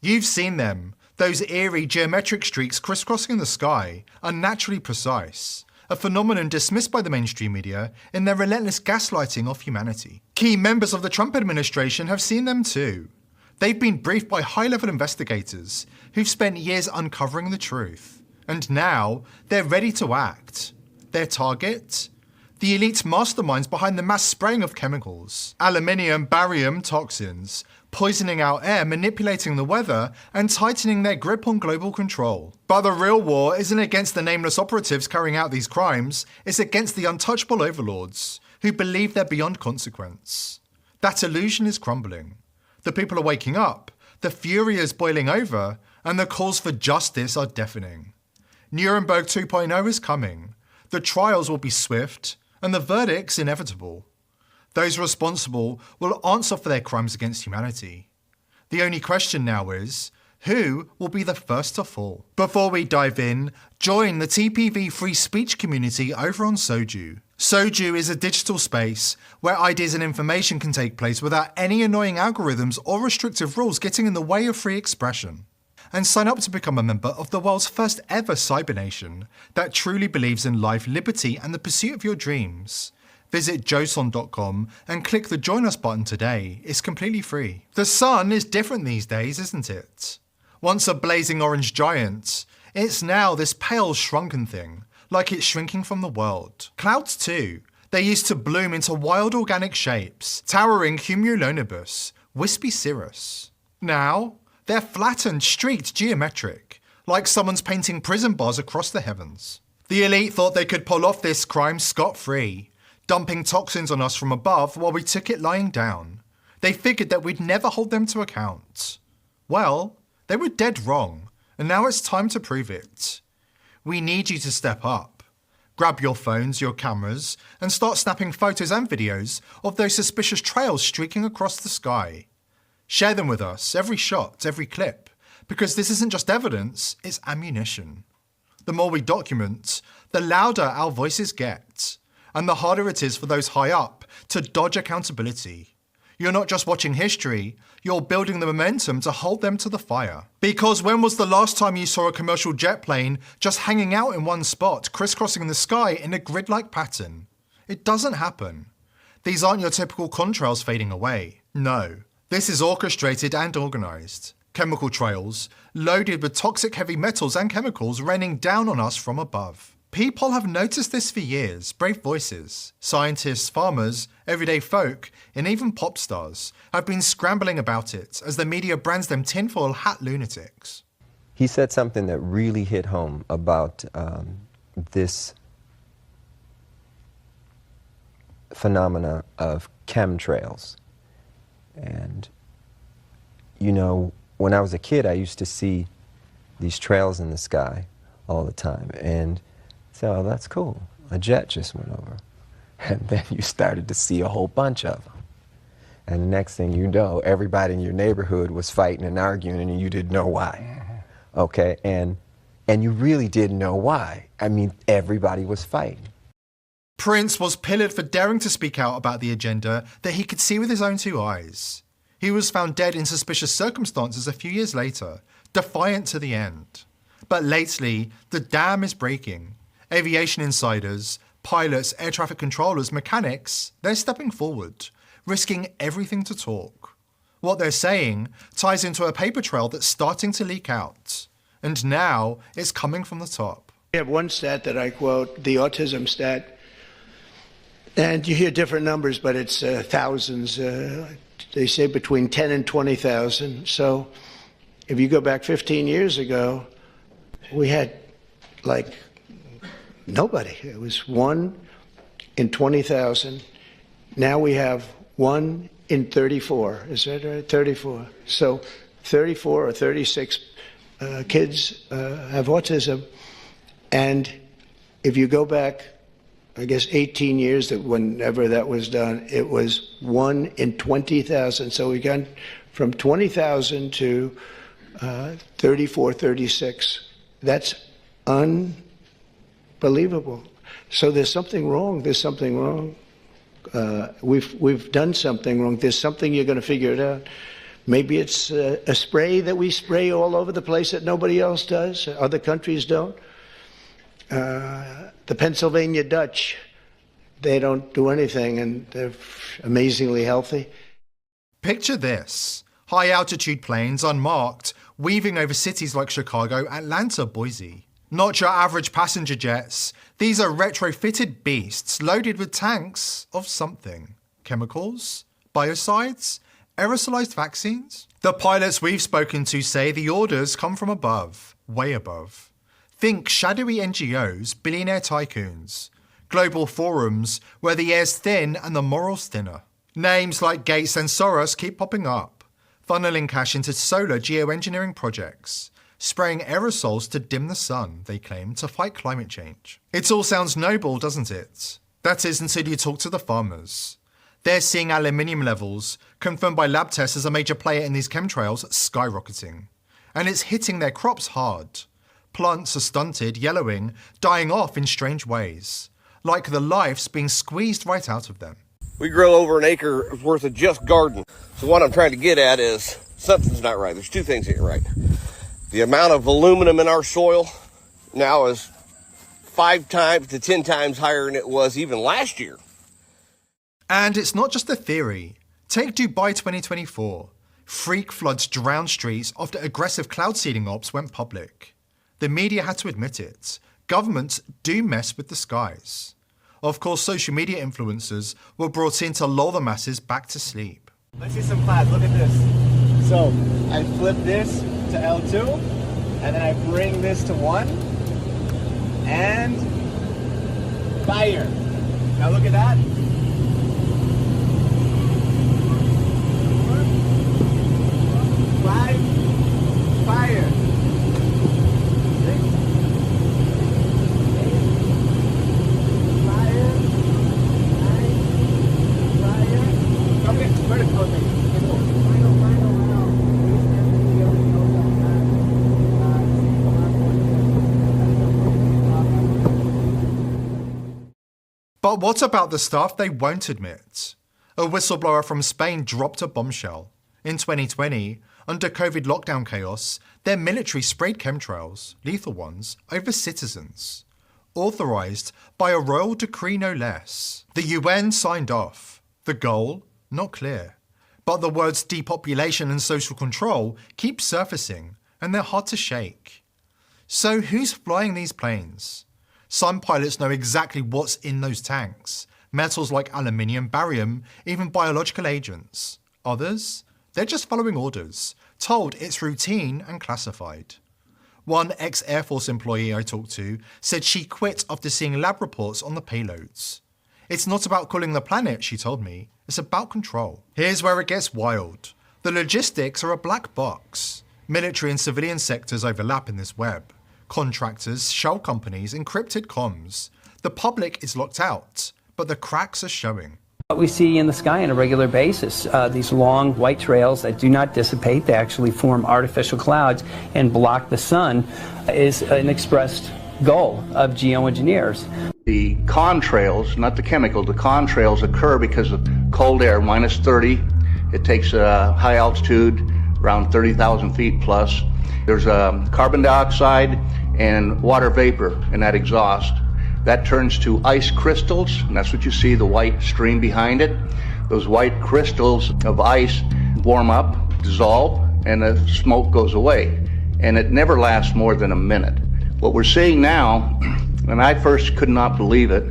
You've seen them. Those eerie geometric streaks crisscrossing the sky, unnaturally precise, a phenomenon dismissed by the mainstream media in their relentless gaslighting of humanity. Key members of the Trump administration have seen them too. They've been briefed by high-level investigators who've spent years uncovering the truth. And now, they're ready to act. Their target? The elite masterminds behind the mass spraying of chemicals, aluminium, barium toxins, poisoning our air, manipulating the weather, and tightening their grip on global control. But the real war isn't against the nameless operatives carrying out these crimes, it's against the untouchable overlords who believe they're beyond consequence. That illusion is crumbling. The people are waking up, the fury is boiling over, and the calls for justice are deafening. Nuremberg 2.0 is coming. The trials will be swift, and the verdicts inevitable. Those responsible will answer for their crimes against humanity. The only question now is, who will be the first to fall? Before we dive in, join the TPV free speech community over on Soju. Soju is a digital space where ideas and information can take place without any annoying algorithms or restrictive rules getting in the way of free expression. And sign up to become a member of the world's first ever cyber nation that truly believes in life, liberty, and the pursuit of your dreams. Visit joson.com and click the Join Us button today. It's completely free. The sun is different these days, isn't it? Once a blazing orange giant, it's now this pale shrunken thing, like it's shrinking from the world. Clouds too. They used to bloom into wild organic shapes, towering cumulonimbus, wispy cirrus. Now, they're flattened, streaked, geometric, like someone's painting prison bars across the heavens. The elite thought they could pull off this crime scot-free, dumping toxins on us from above while we took it lying down. They figured that we'd never hold them to account. Well, they were dead wrong, and now it's time to prove it. We need you to step up. Grab your phones, your cameras, and start snapping photos and videos of those suspicious trails streaking across the sky. Share them with us, every shot, every clip, because this isn't just evidence, it's ammunition. The more we document, the louder our voices get, and the harder it is for those high up to dodge accountability. You're not just watching history, you're building the momentum to hold them to the fire. Because when was the last time you saw a commercial jet plane just hanging out in one spot, crisscrossing the sky in a grid-like pattern? It doesn't happen. These aren't your typical contrails fading away. No. This is orchestrated and organised. Chemical trails, loaded with toxic heavy metals and chemicals raining down on us from above. People have noticed this for years, brave voices. Scientists, farmers, everyday folk, and even pop stars have been scrambling about it as the media brands them tinfoil hat lunatics. He said something that really hit home about this phenomena of chemtrails. And, you know, when I was a kid, I used to see these trails in the sky all the time. And so, oh, that's cool. A jet just went over. And then you started to see a whole bunch of them. And the next thing you know, everybody in your neighborhood was fighting and arguing, and you didn't know why. Okay? And you really didn't know why. I mean, everybody was fighting. Prince was pillared for daring to speak out about the agenda that he could see with his own two eyes. He was found dead in suspicious circumstances a few years later, defiant to the end. But lately, the dam is breaking. Aviation insiders, pilots, air traffic controllers, mechanics, they're stepping forward, risking everything to talk. What they're saying ties into a paper trail that's starting to leak out. And now it's coming from the top. I have one stat that I quote, the autism stat. And you hear different numbers, but it's thousands. They say between 10 and 20,000. So if you go back 15 years ago, we had like nobody. It was 1 in 20,000. Now we have 1 in 34. Is that right? 34. So 34 or 36 kids have autism. And if you go back, I guess 18 years, that whenever that was done, it was 1 in 20,000. So we got from 20,000 to 34, 36. That's unbelievable. So there's something wrong. There's something wrong. We've done something wrong. There's something, you're going to figure it out. Maybe it's a spray that we spray all over the place that nobody else does, other countries don't. The Pennsylvania Dutch, they don't do anything, and they're amazingly healthy. Picture this. High-altitude planes, unmarked, weaving over cities like Chicago, Atlanta, Boise. Not your average passenger jets. These are retrofitted beasts loaded with tanks of something. Chemicals? Biocides? Aerosolized vaccines? The pilots we've spoken to say the orders come from above, way above. Think shadowy NGOs, billionaire tycoons, global forums where the air's thin and the moral's thinner. Names like Gates and Soros keep popping up, funneling cash into solar geoengineering projects, spraying aerosols to dim the sun, they claim, to fight climate change. It all sounds noble, doesn't it? That is until you talk to the farmers. They're seeing aluminium levels, confirmed by lab tests as a major player in these chemtrails, skyrocketing. And it's hitting their crops hard. Plants are stunted, yellowing, dying off in strange ways, like the life's being squeezed right out of them. We grow over an acre worth of just garden. So what I'm trying to get at is something's not right. There's two things here right. The amount of aluminum in our soil now is 5 times to 10 times higher than it was even last year. And it's not just a theory. Take Dubai 2024. Freak floods drowned streets after aggressive cloud seeding ops went public. The media had to admit it. Governments do mess with the skies. Of course, social media influencers were brought in to lull the masses back to sleep. Let's see some clouds. Look at this. So I flip this to L2, and then I bring this to 1, and fire. Now look at that. 5, fire. 6, 8, fire. 9, fire. Okay, vertical thing. But what about the stuff they won't admit? A whistleblower from Spain dropped a bombshell. In 2020, under COVID lockdown chaos, their military sprayed chemtrails, lethal ones, over citizens. Authorized by a royal decree no less. The UN signed off. The goal? Not clear. But the words depopulation and social control keep surfacing, and they're hard to shake. So who's flying these planes? Some pilots know exactly what's in those tanks. Metals like aluminium, barium, even biological agents. Others? They're just following orders, told it's routine and classified. One ex-Air Force employee I talked to said she quit after seeing lab reports on the payloads. It's not about cooling the planet, she told me. It's about control. Here's where it gets wild. The logistics are a black box. Military and civilian sectors overlap in this web. Contractors, shell companies, encrypted comms. The public is locked out, but the cracks are showing. What we see in the sky on a regular basis, these long white trails that do not dissipate, they actually form artificial clouds and block the sun, is an expressed goal of geoengineers. The contrails, not the chemical, the contrails occur because of cold air, minus 30. It takes high altitude, around 30,000 feet plus. There's carbon dioxide and water vapor in that exhaust. That turns to ice crystals, and that's what you see, the white stream behind it. Those white crystals of ice warm up, dissolve, and the smoke goes away. And it never lasts more than a minute. What we're seeing now, and I first could not believe it,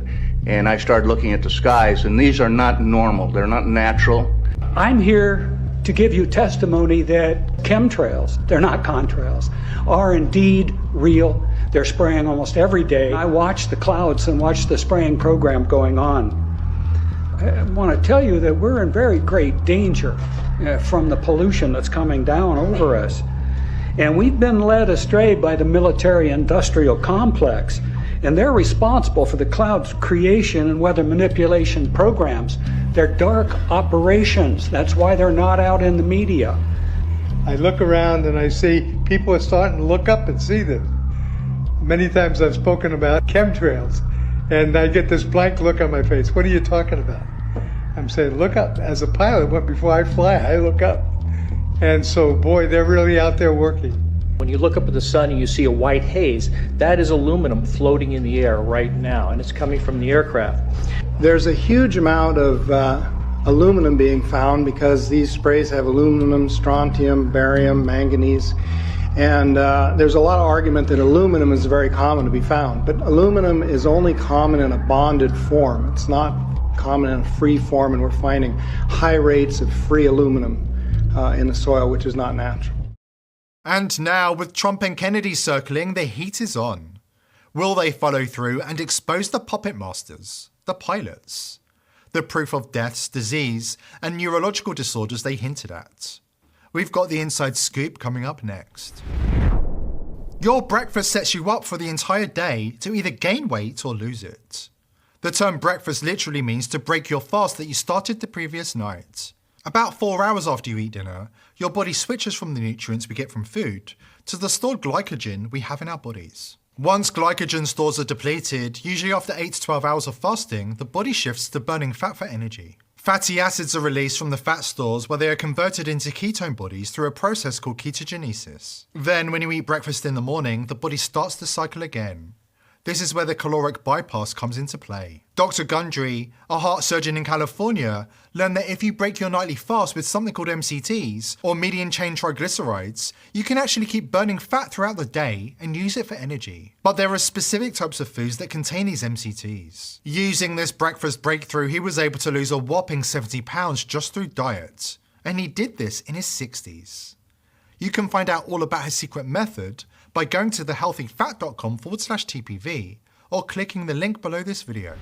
and I started looking at the skies, and these are not normal, they're not natural. I'm here to give you testimony that chemtrails, they're not contrails, are indeed real. They're spraying almost every day. I watch the clouds and watch the spraying program going on. I want to tell you that we're in very great danger from the pollution that's coming down over us. And we've been led astray by the military-industrial complex, and they're responsible for the cloud's creation and weather manipulation programs. They're dark operations. That's why they're not out in the media. I look around and I see people are starting to look up and see this. Many times I've spoken about chemtrails, and I get this blank look on my face. What are you talking about? I'm saying, look up. As a pilot, before I fly, I look up. And so, boy, they're really out there working. When you look up at the sun and you see a white haze, that is aluminum floating in the air right now, and it's coming from the aircraft. There's a huge amount of aluminum being found because these sprays have aluminum, strontium, barium, manganese, and there's a lot of argument that aluminum is very common to be found, but aluminum is only common in a bonded form. It's not common in a free form, and we're finding high rates of free aluminum in the soil, which is not natural. And now, with Trump and Kennedy circling, the heat is on. Will they follow through and expose the puppet masters, the pilots? The proof of deaths, disease, and neurological disorders they hinted at. We've got the inside scoop coming up next. Your breakfast sets you up for the entire day to either gain weight or lose it. The term breakfast literally means to break your fast that you started the previous night. About 4 hours after you eat dinner, your body switches from the nutrients we get from food to the stored glycogen we have in our bodies. Once glycogen stores are depleted, usually after 8 to 12 hours of fasting, the body shifts to burning fat for energy. Fatty acids are released from the fat stores where they are converted into ketone bodies through a process called ketogenesis. Then, when you eat breakfast in the morning, the body starts the cycle again. This is where the caloric bypass comes into play. Dr. Gundry, a heart surgeon in California, learned that if you break your nightly fast with something called MCTs, or medium chain triglycerides, you can actually keep burning fat throughout the day and use it for energy. But there are specific types of foods that contain these MCTs. Using this breakfast breakthrough, he was able to lose a whopping 70 pounds just through diet. And he did this in his 60s. You can find out all about his secret method by going to thehealthyfat.com/TPV or clicking the link below this video.